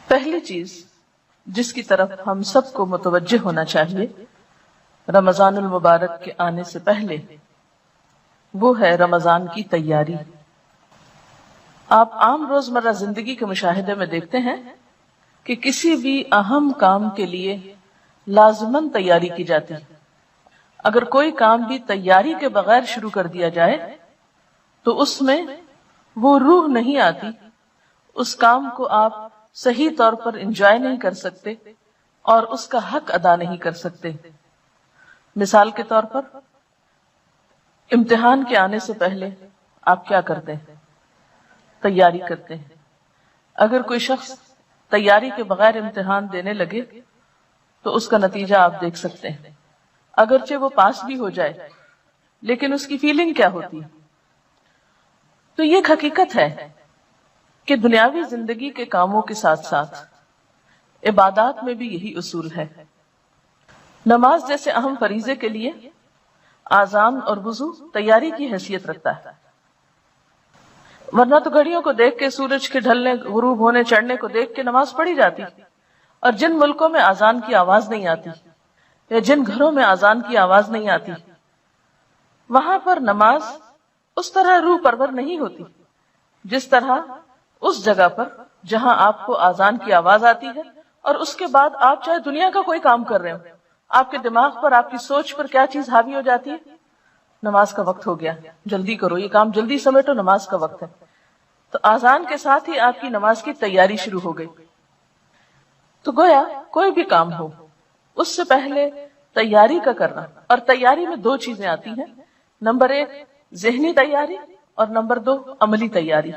پہلی چیز جس کی طرف ہم سب کو متوجہ ہونا چاہیے رمضان المبارک کے آنے سے پہلے، وہ ہے رمضان کی تیاری۔ آپ عام روزمرہ زندگی کے مشاہدے میں دیکھتے ہیں کہ کسی بھی اہم کام کے لیے لازماً تیاری کی جاتی ہے۔ اگر کوئی کام بھی تیاری کے بغیر شروع کر دیا جائے تو اس میں وہ روح نہیں آتی، اس کام کو آپ صحیح طور پر انجوائے نہیں کر سکتے اور اس کا حق ادا نہیں کر سکتے۔ مثال کے طور پر امتحان کے آنے سے پہلے آپ کیا کرتے ہیں؟ تیاری کرتے ہیں۔ اگر کوئی شخص تیاری کے بغیر امتحان دینے لگے تو اس کا نتیجہ آپ دیکھ سکتے ہیں۔ اگرچہ وہ پاس بھی ہو جائے لیکن اس کی فیلنگ کیا ہوتی ہے؟ تو یہ ایک حقیقت ہے کہ دنیاوی زندگی کے کاموں کے ساتھ ساتھ عبادات میں بھی یہی اصول ہے۔ نماز جیسے اہم فریضے کے لیے آذان اور وضو تیاری کی حیثیت رکھتا ہے، ورنہ تو گھڑیوں کو دیکھ کے، سورج کے ڈھلنے غروب ہونے چڑھنے کو دیکھ کے نماز پڑھی جاتی۔ اور جن ملکوں میں آذان کی آواز نہیں آتی یا جن گھروں میں آذان کی آواز نہیں آتی، وہاں پر نماز اس طرح روح پرور نہیں ہوتی جس طرح اس جگہ پر جہاں آپ کو آذان کی آواز آتی ہے اور اس کے بعد آپ چاہے دنیا کا کوئی کام کر رہے ہو، آپ کے دماغ پر، آپ کی سوچ پر کیا چیز حاوی ہو جاتی ہے؟ نماز کا وقت ہو گیا، جلدی کرو، یہ کام جلدی سمیٹو، نماز کا وقت ہے۔ تو آذان کے ساتھ ہی آپ کی نماز کی تیاری شروع ہو گئی۔ تو گویا کوئی بھی کام ہو اس سے پہلے تیاری کا کرنا، اور تیاری میں دو چیزیں آتی ہیں، نمبر 1 ذہنی تیاری اور نمبر 2 عملی تیاری۔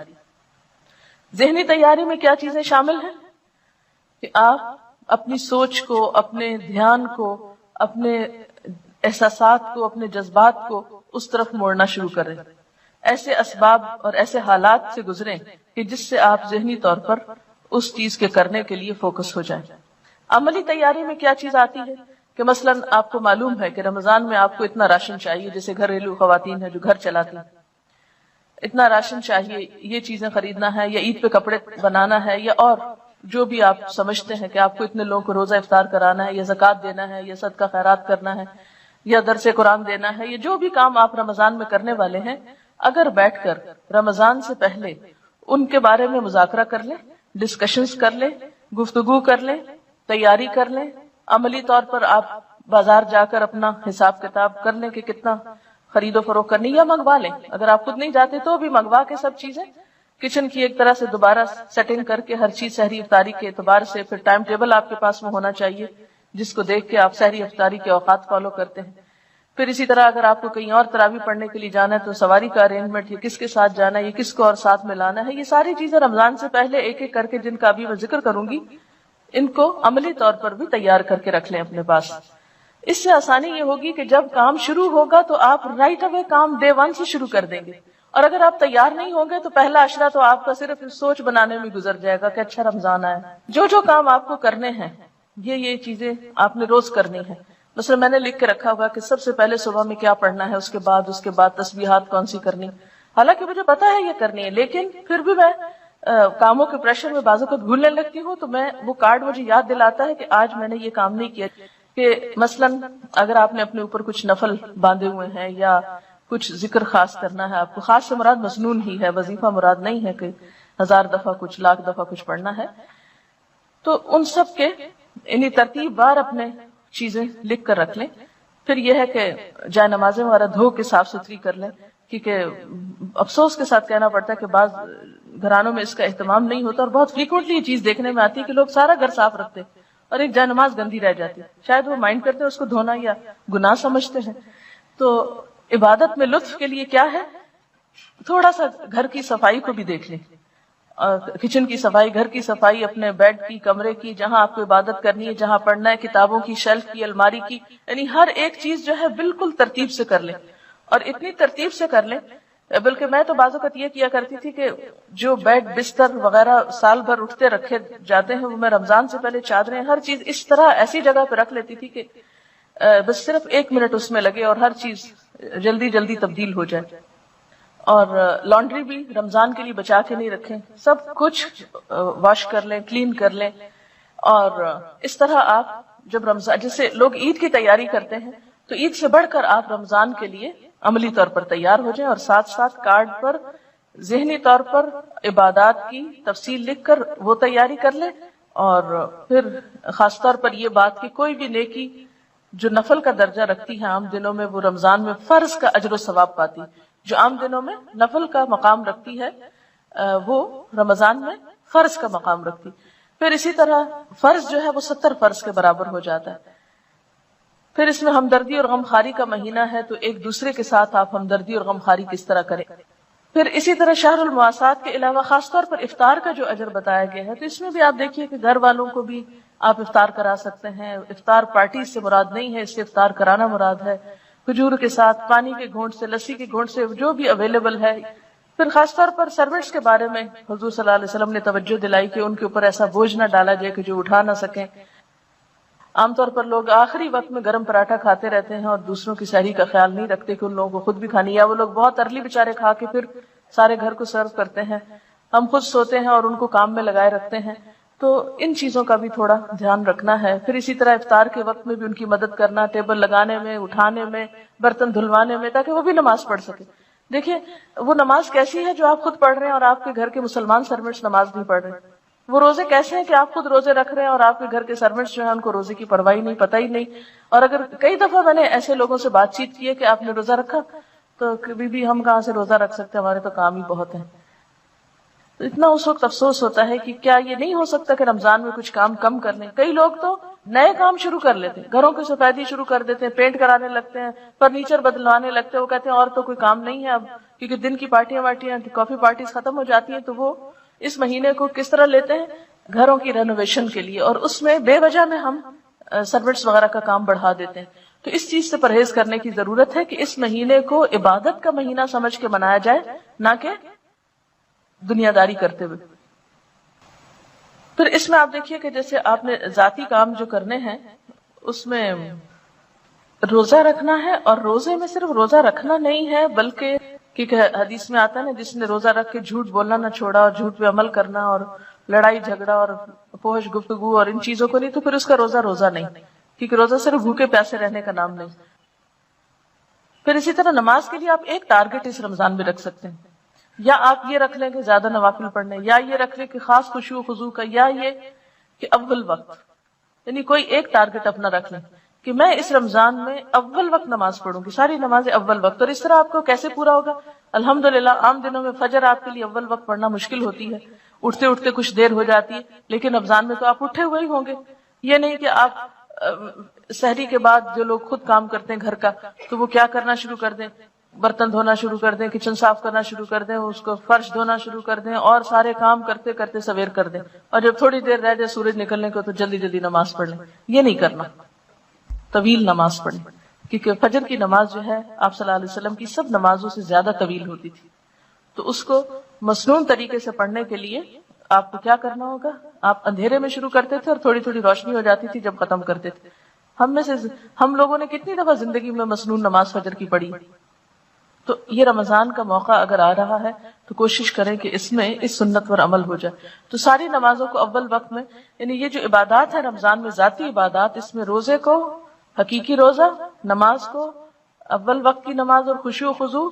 ذہنی تیاری میں کیا چیزیں شامل ہیں کہ آپ اپنی سوچ کو، اپنے دھیان کو، اپنے احساسات کو، اپنے جذبات کو اس طرف موڑنا شروع کریں، ایسے اسباب اور ایسے حالات سے گزریں کہ جس سے آپ ذہنی طور پر اس چیز کے کرنے کے لیے فوکس ہو جائیں۔ عملی تیاری میں کیا چیز آتی ہے کہ مثلا آپ کو معلوم ہے کہ رمضان میں آپ کو اتنا راشن چاہیے، جیسے گھریلو خواتین ہیں جو گھر چلاتی ہیں، اتنا راشن چاہیے، یہ چیزیں خریدنا ہے، یا عید پہ کپڑے بنانا ہے، یا اور جو بھی آپ سمجھتے ہیں کہ آپ کو اتنے لوگوں کو روزہ افطار کرانا ہے، یا زکوٰۃ دینا ہے، یا صدقہ خیرات کرنا ہے، یا درس قرآن دینا ہے، یا جو بھی کام آپ رمضان میں کرنے والے ہیں، اگر بیٹھ کر رمضان سے پہلے ان کے بارے میں مذاکرہ کر لیں، ڈسکشنز کر لیں، گفتگو کر لیں، تیاری کر لیں، عملی طور پر آپ بازار جا کر اپنا حساب کتاب کر لیں کہ کتنا خرید و فروخت کرنی، یا منگوا لیں، اگر آپ خود نہیں جاتے تو بھی منگوا کے سب چیزیں کچن کی ایک طرح سے دوبارہ سیٹنگ کر کے، ہر چیز سحری افطاری کے اعتبار سے، پھر ٹائم ٹیبل آپ کے پاس میں ہونا چاہیے جس کو دیکھ کے آپ سحری افطاری کے اوقات فالو کرتے ہیں۔ پھر اسی طرح اگر آپ کو کہیں اور تراویح پڑھنے کے لیے جانا ہے تو سواری کا ارینجمنٹ، یہ کس کے ساتھ جانا ہے، یہ کس کو اور ساتھ میں لانا ہے، یہ ساری چیزیں رمضان سے پہلے ایک ایک کر کے، جن کا ابھی میں ذکر کروں گی، ان کو عملی طور پر بھی تیار کر کے رکھ لیں اپنے پاس۔ اس سے آسانی یہ ہوگی کہ جب کام شروع ہوگا تو آپ رائٹ اوے کام ڈے 1 سے شروع کر دیں گے، اور اگر آپ تیار نہیں ہوں گے تو پہلا عشرہ تو آپ کا صرف سوچ بنانے میں گزر جائے گا کہ اچھا رمضان آیا۔ جو کام آپ کو کرنے ہیں، یہ چیزیں آپ نے روز کرنی ہے۔ مثلا میں نے لکھ کے رکھا ہوا کہ سب سے پہلے صبح میں کیا پڑھنا ہے، اس کے بعد تسبیحات کون سی کرنی، حالانکہ مجھے پتا ہے یہ کرنی ہے، لیکن پھر بھی میں کاموں کے پریشر میں بعض اوقات بھولنے لگتی ہوں، تو میں وہ کارڈ مجھے یاد دلاتا ہے کہ آج میں نے یہ کام نہیں کیا۔ کہ مثلا اگر آپ نے اپنے اوپر کچھ نفل باندھے ہوئے ہیں یا کچھ ذکر خاص کرنا ہے، آپ کو خاص سے مراد مسنون ہی ہے، وظیفہ مراد نہیں ہے کہ 1000 دفعہ کچھ، لاکھ دفعہ کچھ پڑھنا ہے، تو ان سب کے ترتیب بار اپنے چیزیں لکھ کر رکھ لیں۔ پھر یہ ہے کہ جائے نمازیں وغیرہ دھو کے صاف ستھری کر لیں، کیونکہ افسوس کے ساتھ کہنا پڑتا ہے کہ بعض گھرانوں میں اس کا اہتمام نہیں ہوتا، اور بہت فریکوینٹلی یہ چیز دیکھنے میں آتی ہے کہ لوگ سارا گھر صاف رکھتے اور ایک جائے نماز گندی رہ جاتی، شاید وہ مائنڈ کرتے ہیں اس کو دھونا یا گناہ سمجھتے ہیں۔ تو عبادت میں لطف کے لیے کیا ہے، تھوڑا سا گھر کی صفائی کو بھی دیکھ لیں، کچن کی صفائی، گھر کی صفائی، اپنے بیڈ کی، کمرے کی، جہاں آپ کو عبادت کرنی ہے، جہاں پڑھنا ہے، کتابوں کی شیلف کی، الماری کی، یعنی ہر ایک چیز جو ہے بالکل ترتیب سے کر لیں، اور اتنی ترتیب سے کر لیں، بلکہ میں تو بعض اوقات یہ کیا کرتی تھی کہ جو بیڈ بستر وغیرہ سال بھر اٹھتے رکھے جاتے ہیں، وہ میں رمضان سے پہلے چادریں، ہر چیز اس طرح ایسی جگہ پہ رکھ لیتی تھی کہ بس صرف 1 منٹ اس میں لگے اور ہر چیز جلدی جلدی تبدیل ہو جائے۔ اور لانڈری بھی رمضان کے لیے بچا کے نہیں رکھیں، سب کچھ واش کر لیں، کلین کر لیں. اور اس طرح آپ جب رمضان، جیسے لوگ عید کی تیاری کرتے ہیں، تو عید سے بڑھ کر آپ رمضان کے لیے عملی طور پر تیار ہو جائیں، اور ساتھ ساتھ کارڈ پر ذہنی طور پر عبادات کی تفصیل لکھ کر وہ تیاری کر لیں. اور پھر خاص طور پر یہ بات کہ کوئی بھی نیکی جو نفل کا درجہ رکھتی ہے عام دنوں میں، وہ رمضان میں فرض کا اجر و ثواب پاتی. جو عام دنوں میں نفل کا مقام رکھتی ہے وہ رمضان میں فرض کا مقام رکھتی. پھر اسی طرح فرض جو ہے وہ 70 فرض کے برابر ہو جاتا ہے. پھر اس میں ہمدردی اور غمخواری کا مہینہ ہے، تو ایک دوسرے کے ساتھ آپ ہمدردی اور غمخواری کس طرح کریں. پھر اسی طرح شہر المواسات کے علاوہ خاص طور پر افطار کا جو اجر بتایا گیا ہے، تو اس میں بھی آپ دیکھیے کہ گھر والوں کو بھی آپ افطار کرا سکتے ہیں. افطار پارٹی سے مراد نہیں ہے، اس سے افطار کرانا مراد ہے، کھجور کے ساتھ، پانی کے گھونٹ سے، لسی کے گھونٹ سے، جو بھی اویلیبل ہے. پھر خاص طور پر سرونٹس کے بارے میں حضور صلی اللہ علیہ وسلم نے توجہ دلائی کہ ان کے اوپر ایسا بوجھ نہ ڈالا جائے کہ جو اٹھا نہ سکیں. عام طور پر لوگ آخری وقت میں گرم پراٹھا کھاتے رہتے ہیں اور دوسروں کی سحری کا خیال نہیں رکھتے کہ ان لوگوں کو خود بھی کھانی، یا وہ لوگ بہت ارلی بیچارے کھا کے پھر سارے گھر کو سرو کرتے ہیں. ہم خود سوتے ہیں اور ان کو کام میں لگائے رکھتے ہیں. تو ان چیزوں کا بھی تھوڑا دھیان رکھنا ہے. پھر اسی طرح افطار کے وقت میں بھی ان کی مدد کرنا، ٹیبل لگانے میں، اٹھانے میں، برتن دھلوانے میں، تاکہ وہ بھی نماز پڑھ سکے. دیکھیے وہ نماز کیسی ہے جو آپ خود پڑھ رہے ہیں اور آپ کے گھر کے مسلمان سرونٹس نماز نہیں پڑھ رہے. وہ روزے کیسے ہیں کہ آپ خود روزے رکھ رہے ہیں اور آپ کے گھر کے سرونٹس جو ہیں ان کو روزے کی پرواہ نہیں، پتہ ہی نہیں. اور اگر کئی دفعہ میں نے ایسے لوگوں سے بات چیت کی ہے کہ آپ نے روزہ رکھا، تو کبھی بھی ہم کہاں سے روزہ رکھ سکتے ہیں، ہمارے تو کام ہی بہت ہیں. تو اتنا اس وقت افسوس ہوتا ہے کہ کیا یہ نہیں ہو سکتا کہ رمضان میں کچھ کام کم کر لیں. کئی لوگ تو نئے کام شروع کر لیتے ہیں، گھروں کی سفیدی شروع کر دیتے ہیں، پینٹ کرانے لگتے ہیں، فرنیچر بدلوانے لگتے ہیں. وہ کہتے ہیں اور تو کوئی کام نہیں ہے اب، کیونکہ دن کی پارٹیاں کافی پارٹیز ختم ہو جاتی ہیں. تو وہ اس مہینے کو کس طرح لیتے ہیں؟ گھروں کی رینوویشن کے لیے. اور اس میں بے وجہ میں ہم سرونٹس وغیرہ کا کام بڑھا دیتے ہیں. تو اس چیز سے پرہیز کرنے کی ضرورت ہے کہ اس مہینے کو عبادت کا مہینہ سمجھ کے منایا جائے، نہ کہ دنیا داری کرتے ہوئے. پھر اس میں آپ دیکھیے کہ جیسے آپ نے ذاتی کام جو کرنے ہیں اس میں روزہ رکھنا ہے. اور روزے میں صرف روزہ رکھنا نہیں ہے، بلکہ کیونکہ حدیث میں آتا ہے نا، جس نے روزہ رکھ کے جھوٹ بولنا نہ چھوڑا اور جھوٹ پہ عمل کرنا اور لڑائی جھگڑا اور فحش گفتگو اور ان چیزوں کو نہیں، تو پھر اس کا روزہ نہیں. کیونکہ روزہ صرف بھوکے پیاسے رہنے کا نام نہیں. پھر اسی طرح نماز کے لیے آپ ایک ٹارگٹ اس رمضان میں رکھ سکتے ہیں. یا آپ یہ رکھ لیں کہ زیادہ نوافل پڑھنے، یا یہ رکھ لیں کہ خاص خشوع و خضوع کا، یا یہ کہ اول وقت، یعنی کوئی ایک ٹارگٹ اپنا رکھ لیں کہ میں اس رمضان میں اول وقت نماز پڑھوں گی، ساری نمازیں اول وقت. اور اس طرح آپ کو کیسے پورا ہوگا؟ الحمدللہ عام دنوں میں فجر آپ کے لیے اول وقت پڑھنا مشکل ہوتی ہے، اٹھتے اٹھتے کچھ دیر ہو جاتی ہے، لیکن رمضان میں تو آپ اٹھے ہوئے ہی ہوں گے. یہ نہیں کہ آپ سحری کے بعد جو لوگ خود کام کرتے ہیں گھر کا، تو وہ کیا کرنا شروع کر دیں، برتن دھونا شروع کر دیں، کچن صاف کرنا شروع کر دیں، اس کو فرش دھونا شروع کر دیں، اور سارے کام کرتے کرتے سویر کر دیں، اور جب تھوڑی دیر رہ جائے سورج نکلنے کو تو جلدی جلدی نماز پڑھ لیں. یہ نہیں کرنا، طویل نماز پڑھیں. کیونکہ فجر کی نماز جو ہے آپ صلی اللہ علیہ وسلم کی سب نمازوں سے زیادہ طویل ہوتی تھی. تو اس کو مسنون طریقے سے پڑھنے کے لیے آپ کو کیا کرنا ہوگا؟ آپ اندھیرے میں شروع کرتے تھے اور تھوڑی تھوڑی روشنی ہو جاتی تھی جب ختم کرتے تھے. ہم لوگوں نے کتنی دفعہ زندگی میں مسنون نماز فجر کی پڑھی. تو یہ رمضان کا موقع اگر آ رہا ہے تو کوشش کریں کہ اس میں اس سنت پر عمل ہو جائے. تو ساری نمازوں کو اول وقت میں، یعنی یہ جو عبادات ہے رمضان میں ذاتی عبادات، اس میں روزے کو، حقیقی روزہ، نماز کو، اول وقت کی نماز اور خشوع و خضوع.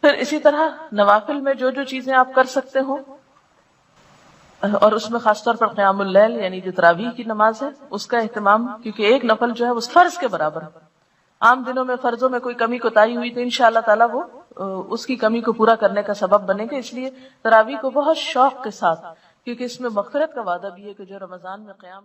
پھر اسی طرح نوافل میں جو جو چیزیں آپ کر سکتے ہوں، اور اس میں خاص طور پر قیام اللیل یعنی جو تراویح کی نماز ہے اس کا اہتمام، کیونکہ ایک نفل جو ہے وہ فرض کے برابر ہے. عام دنوں میں فرضوں میں کوئی کمی کوتاہی ہوئی تو انشاءاللہ تعالیٰ وہ اس کی کمی کو پورا کرنے کا سبب بنے گا. اس لیے تراویح کو بہت شوق کے ساتھ، کیونکہ اس میں مغفرت کا وعدہ بھی ہے کہ جو رمضان میں قیام